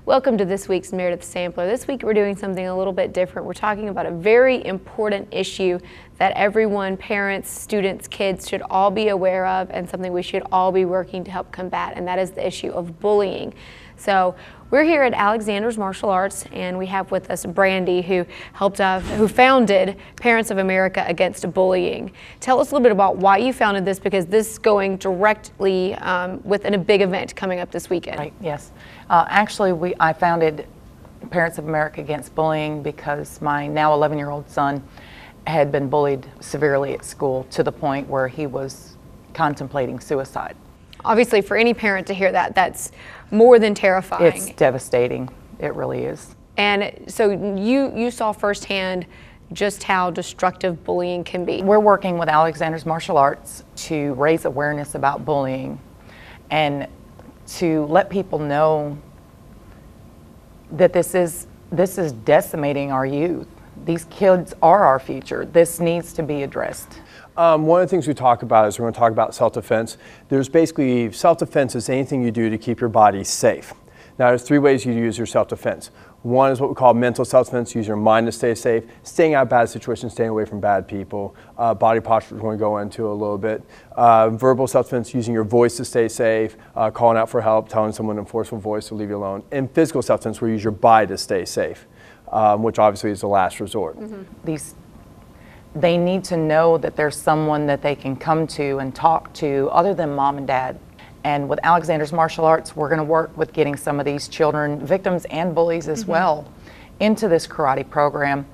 Welcome to this week's Meredith Sampler. This week we're doing something a little bit different. We're talking about a very important issue that everyone, parents, students, kids should all be aware of and something we should all be working to help combat, and that is the issue of bullying. So we're here at Alexander's Martial Arts, and we have with us Brandy, who founded Parents of America Against Bullying. Tell us a little bit about why you founded this, because this is going directly within a big event coming up this weekend. Right, yes. Actually, I founded Parents of America Against Bullying because my now 11-year-old son had been bullied severely at school to the point where he was contemplating suicide. Obviously, for any parent to hear that, that's more than terrifying. It's devastating. It really is. And so you saw firsthand just how destructive bullying can be. We're working with Alexander's Martial Arts to raise awareness about bullying and to let people know that this is decimating our youth. These kids are our future. This needs to be addressed. One of the things we talk about is we're going to talk about self-defense. There's basically, self-defense is anything you do to keep your body safe. Now there's three ways you use your self-defense. One is what we call mental self-defense, use your mind to stay safe, staying out of bad situations, staying away from bad people. Body posture we're going to go into a little bit. Verbal self-defense, using your voice to stay safe, calling out for help, telling someone in a forceful voice to leave you alone. And physical self-defense, where you use your body to stay safe, which obviously is the last resort. Mm-hmm. They need to know that there's someone that they can come to and talk to other than mom and dad. And with Alexander's Martial Arts, we're going to work with getting some of these children, victims and bullies as well, into this karate program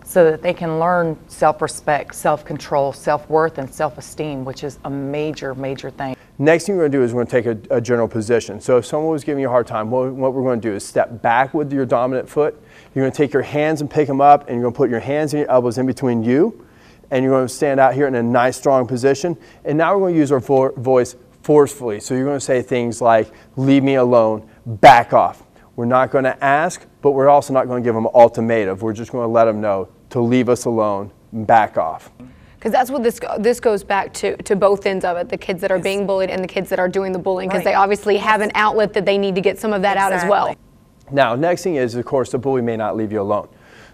so that they can learn self-respect, self-control, self-worth, and self-esteem, which is a major, major thing. Next thing we're going to do is we're going to take a general position. So if someone was giving you a hard time, what we're going to do is step back with your dominant foot. You're going to take your hands and pick them up, and you're going to put your hands and your elbows in between you, and you're going to stand out here in a nice, strong position. And now we're going to use our voice forcefully. So you're going to say things like, leave me alone, back off. We're not going to ask, but we're also not going to give them an ultimatum. We're just going to let them know to leave us alone, back off. Because that's what this goes back to both ends of it, the kids that are being bullied and the kids that are doing the bullying, because they obviously have an outlet that they need to get some of that out as well. Now, next thing is, of course, the bully may not leave you alone.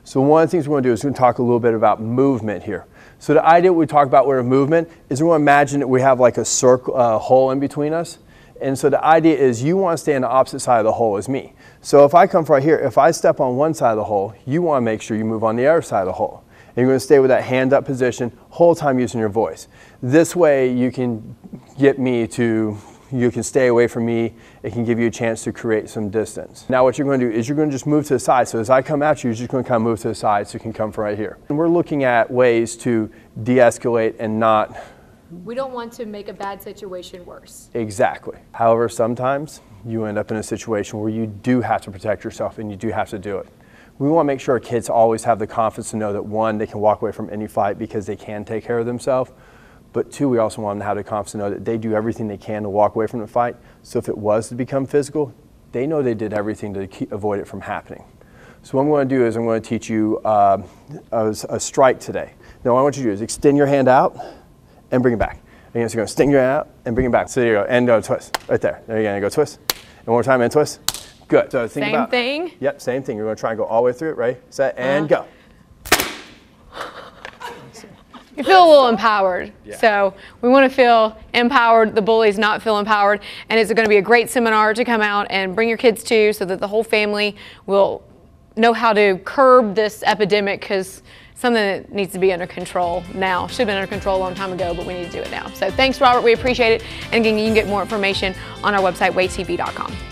So one of the things we're going to do is we're going to talk a little bit about movement here. So the idea we talk about with a movement is we're going to imagine that we have like a circle, hole in between us. And so the idea is you want to stay on the opposite side of the hole as me. So if I come from right here, if I step on one side of the hole, you want to make sure you move on the other side of the hole. And you're going to stay with that hand up position, whole time using your voice. This way you can get me to, you can stay away from me. It can give you a chance to create some distance. Now what you're going to do is you're going to just move to the side. So as I come at you, you're just going to kind of move to the side so you can come from right here. And we're looking at ways to de-escalate and not... We don't want to make a bad situation worse. Exactly. However, sometimes you end up in a situation where you do have to protect yourself and you do have to do it. We want to make sure our kids always have the confidence to know that, one, they can walk away from any fight because they can take care of themselves. But two, we also want them to have the confidence to know that they do everything they can to walk away from the fight. So if it was to become physical, they know they did everything to avoid it from happening. So what I'm going to do is I'm going to teach you a strike today. Now what I want you to do is extend your hand out and bring it back. And so you're going to extend your hand out and bring it back. So there you go, and go twist, right there. There you go, and go twist. And one more time, and twist. Good. So think same about, thing? Yep, same thing. You're going to try and go all the way through it, right? Set, and go. You feel a little empowered. Yeah. So we want to feel empowered, the bullies not feel empowered, and it's going to be a great seminar to come out and bring your kids to so that the whole family will know how to curb this epidemic, because something that needs to be under control now. Should have been under control a long time ago, but we need to do it now. So thanks, Robert. We appreciate it. And again, you can get more information on our website, waytv.com.